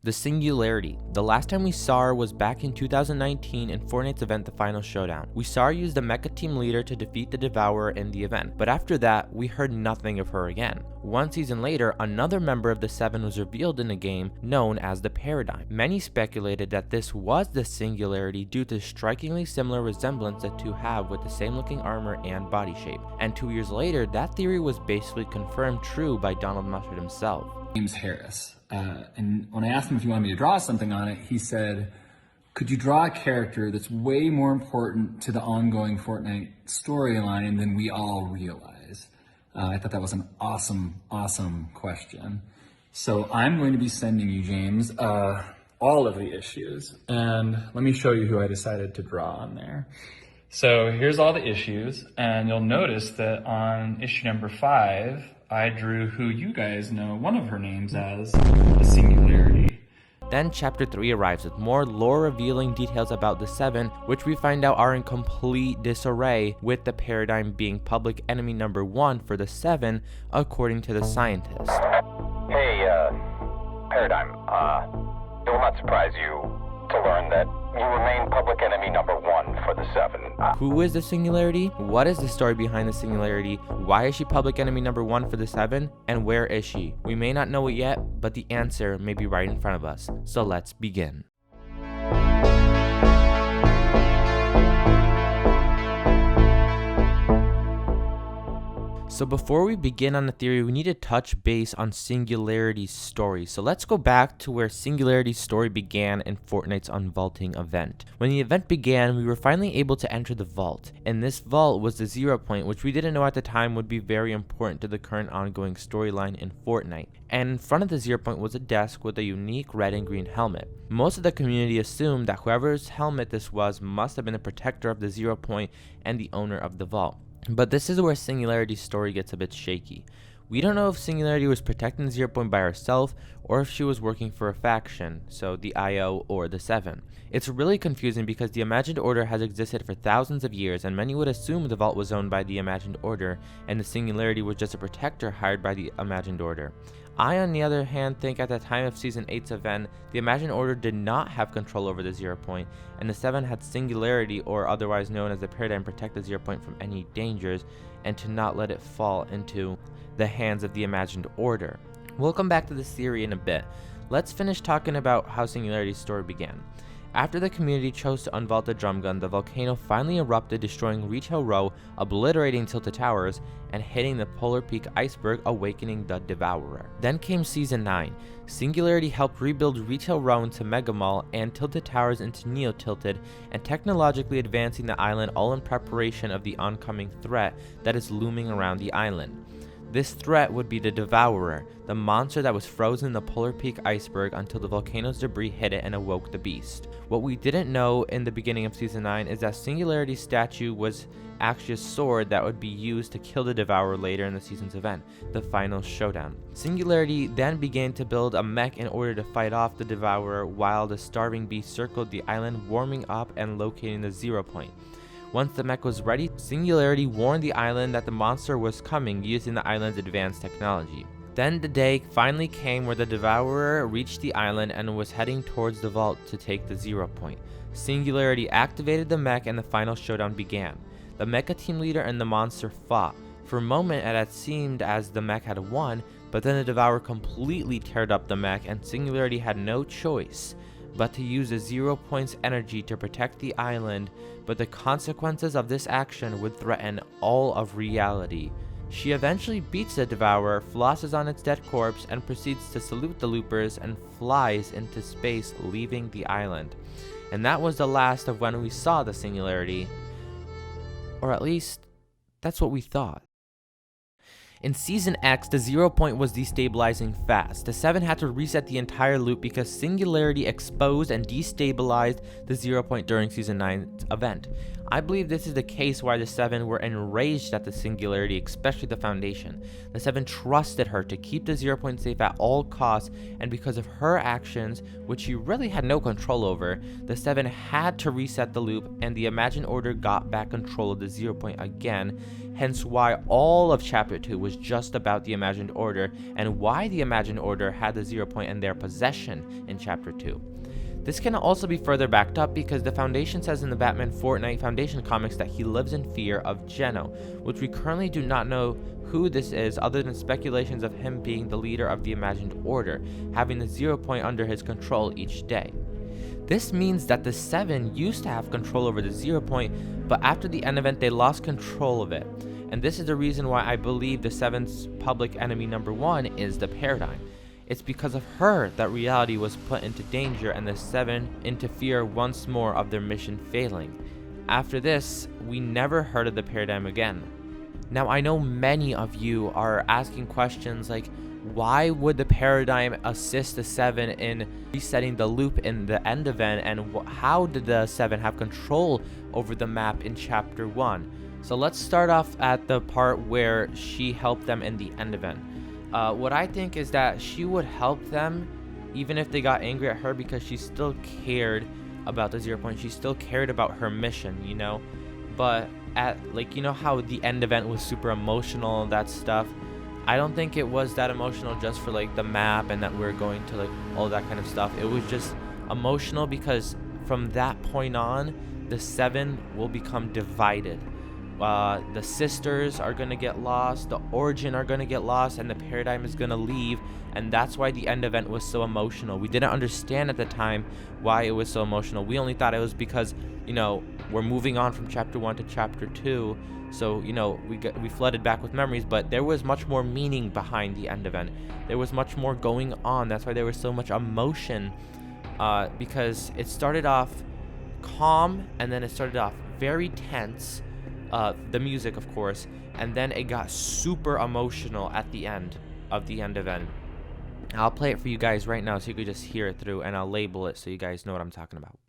The Singularity. The last time we saw her was back in 2019 in Fortnite's event The Final Showdown. We saw her use the mecha team leader to defeat the Devourer in the event, but after that, we heard nothing of her again. One season later, another member of the Seven was revealed in the game, known as the Paradigm. Many speculated that this was the Singularity due to strikingly similar resemblance the two have with the same looking armor and body shape. And 2 years later, that theory was basically confirmed true by Donald Mustard himself. James Harris. And when I asked him if he wanted me to draw something on it, he said, could you draw a character that's way more important to the ongoing Fortnite storyline than we all realize? I thought that was an awesome question. So I'm going to be sending you, James, all of the issues. And let me show you who I decided to draw on there. So here's all the issues, and you'll notice that on issue number 5, I drew who you guys know one of her names as, the Singularity. Then Chapter 3 arrives with more lore-revealing details about the Seven, which we find out are in complete disarray, with the Paradigm being public enemy number 1 for the Seven, according to the scientist. Hey, Paradigm, it will not surprise you to learn that you remain public enemy number 1 for the Seven. Who is the Singularity? What is the story behind the Singularity? Why is she public enemy number 1 for the Seven? And where is she? We may not know it yet, but the answer may be right in front of us. So let's begin. So before we begin on the theory, we need to touch base on Singularity's story. So let's go back to where Singularity's story began in Fortnite's Unvaulting event. When the event began, we were finally able to enter the vault. And this vault was the 0 point, which we didn't know at the time would be very important to the current ongoing storyline in Fortnite. And in front of the 0 point was a desk with a unique red and green helmet. Most of the community assumed that whoever's helmet this was must have been the protector of the 0 point and the owner of the vault. But this is where Singularity's story gets a bit shaky. We don't know if Singularity was protecting the 0 point by herself or if she was working for a faction, so the IO or the Seven. It's really confusing because the Imagined Order has existed for thousands of years and many would assume the vault was owned by the Imagined Order and the Singularity was just a protector hired by the Imagined Order. I, on the other hand, think at the time of Season 8's event, the Imagined Order did not have control over the 0 point, and the Seven had Singularity, or otherwise known as the Paradigm, protect the 0 point from any dangers, and to not let it fall into the hands of the Imagined Order. We'll come back to this theory in a bit. Let's finish talking about how Singularity's story began. After the community chose to unvault the drum gun, the volcano finally erupted, destroying Rezztro Row, obliterating Tilted Towers, and hitting the Polar Peak iceberg, awakening the Devourer. Then came Season 9. Singularity helped rebuild Rezztro Row into Mega Mall and Tilted Towers into Neo Tilted, and technologically advancing the island, all in preparation of the oncoming threat that is looming around the island. This threat would be the Devourer, the monster that was frozen in the Polar Peak iceberg until the volcano's debris hit it and awoke the beast. What we didn't know in the beginning of Season 9 is that Singularity's statue was actually a sword that would be used to kill the Devourer later in the season's event, the Final Showdown. Singularity then began to build a mech in order to fight off the Devourer while the starving beast circled the island, warming up and locating the 0 point. Once the mech was ready, Singularity warned the island that the monster was coming using the island's advanced technology. Then the day finally came where the Devourer reached the island and was heading towards the vault to take the 0 point. Singularity activated the mech and the final showdown began. The mecha team leader and the monster fought. For a moment it had seemed as the mech had won, but then the Devourer completely teared up the mech and Singularity had no choice but to use the 0 point's energy to protect the island, but the consequences of this action would threaten all of reality. She eventually beats the Devourer, flosses on its dead corpse, and proceeds to salute the loopers and flies into space, leaving the island. And that was the last of when we saw the Singularity. Or at least, that's what we thought. In Season X, the 0 point was destabilizing fast. The Seven had to reset the entire loop because Singularity exposed and destabilized the 0 point during Season 9's event. I believe this is the case why the Seven were enraged at the Singularity, especially the Foundation. The Seven trusted her to keep the 0 point safe at all costs, and because of her actions, which she really had no control over, the Seven had to reset the loop, and the Imagined Order got back control of the 0 point again, hence why all of Chapter 2 was just about the Imagined Order, and why the Imagined Order had the 0 point in their possession in Chapter 2. This can also be further backed up because the Foundation says in the Batman Fortnite Foundation comics that he lives in fear of Geno, which we currently do not know who this is other than speculations of him being the leader of the Imagined Order, having the 0 point under his control each day. This means that the Seven used to have control over the 0 point, but after the end event they lost control of it. And this is the reason why I believe the Seven's public enemy number 1 is the Paradigm. It's because of her that reality was put into danger and the Seven into fear once more of their mission failing. After this, we never heard of the Paradigm again. Now, I know many of you are asking questions like, why would the Paradigm assist the Seven in resetting the loop in the end event, and how did the Seven have control over the map in Chapter 1? So let's start off at the part where she helped them in the end event. What I think is that she would help them even if they got angry at her, because she still cared about the 0 point. She still cared about her mission, you know? But at, like, you know how the end event was super emotional and that stuff? I don't think it was that emotional just for like the map and that we're going to like all that kind of stuff. It was just emotional because from that point on, the Seven will become divided. The sisters are going to get lost, the Origin are going to get lost, and the Paradigm is going to leave, and that's why the end event was so emotional. We didn't understand at the time why it was so emotional. We only thought it was because, you know, we're moving on from Chapter 1 to Chapter 2, so, you know, we flooded back with memories, but there was much more meaning behind the end event. There was much more going on. That's why there was so much emotion, because it started off calm, and then it started off very tense, the music of course, and then it got super emotional at the end of the end event. I'll play it for you guys right now so you can just hear it through, and I'll label it so you guys know what I'm talking about.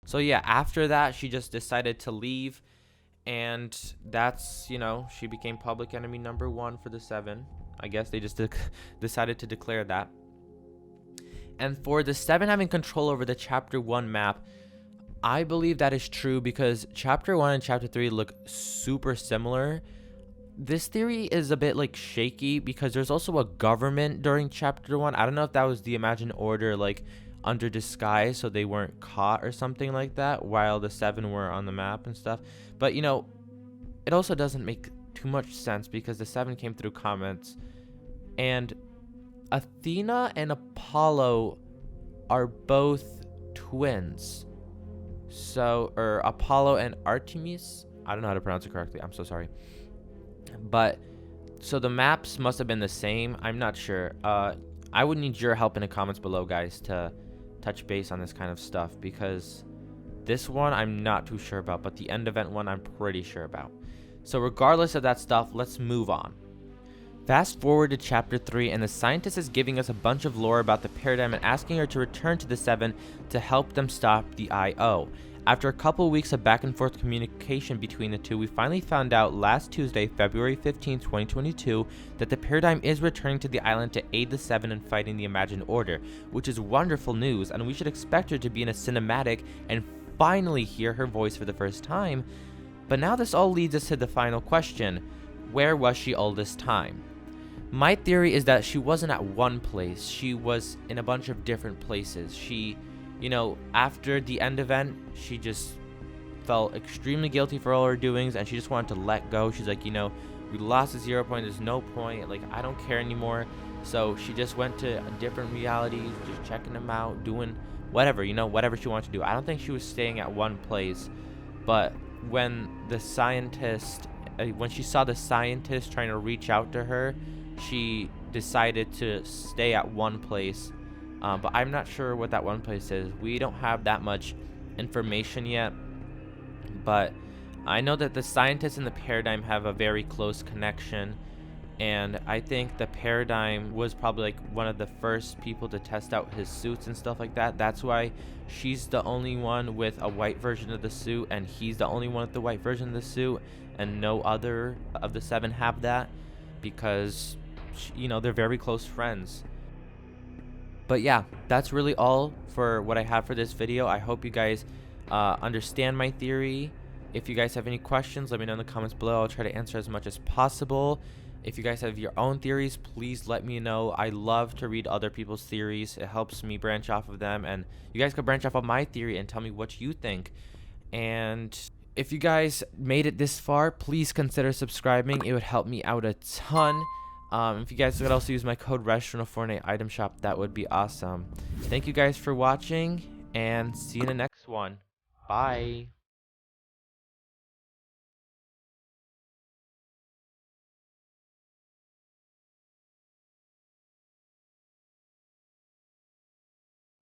So yeah, after that, she just decided to leave, and that's, you know, she became public enemy number 1 for the Seven. I guess they just decided to declare that. And for the Seven having control over the Chapter 1 map, I believe that is true because Chapter 1 and Chapter 3 look super similar. This theory is a bit like shaky because there's also a government during Chapter 1. I don't know if that was the Imagined Order, like, under disguise so they weren't caught or something like that while the Seven were on the map and stuff. But, you know, it also doesn't make too much sense because the Seven came through comments, and Athena and Apollo are both twins. So, or Apollo and Artemis, I don't know how to pronounce it correctly, I'm so sorry. But so the maps must have been the same, I'm not sure. I would need your help in the comments below, guys, to touch base on this kind of stuff, because this one I'm not too sure about, but the end event one I'm pretty sure about. So regardless of that stuff, let's move on. Fast forward to chapter 3, and the scientist is giving us a bunch of lore about the paradigm and asking her to return to the Seven to help them stop the IO. After a couple weeks of back and forth communication between the two, we finally found out last Tuesday, February 15, 2022, that the paradigm is returning to the island to aid the Seven in fighting the Imagined Order, which is wonderful news, and we should expect her to be in a cinematic and finally hear her voice for the first time. But now this all leads us to the final question: where was she all this time? My theory is that she wasn't at one place, she was in a bunch of different places. She, after the end event, she just felt extremely guilty for all her doings, and she just wanted to let go. She's like, we lost the 0 point, there's no point, like, I don't care anymore. So she just went to different realities, just checking them out, doing whatever, whatever she wanted to do. I don't think she was staying at one place, but when she saw the scientist trying to reach out to her, she decided to stay at one place, but I'm not sure what that one place is. We don't have that much information yet, but I know that the scientist and the paradigm have a very close connection, and I think the paradigm was probably like one of the first people to test out his suits and stuff like that. That's why she's the only one with a white version of the suit, and he's the only one with the white version of the suit, and no other of the Seven have that, because they're very close friends. But yeah, that's really all for what I have for this video. I hope you guys understand my theory. If you guys have any questions, let me know in the comments below. I'll try to answer as much as possible. If you guys have your own theories, please let me know. I love to read other people's theories. It helps me branch off of them, and you guys can branch off of my theory and tell me what you think. And if you guys made it this far, please consider subscribing. It would help me out a ton. If you guys could also use my code Rezztro in a Fortnite item shop, that would be awesome. Thank you guys for watching, and see you in the next one. Bye.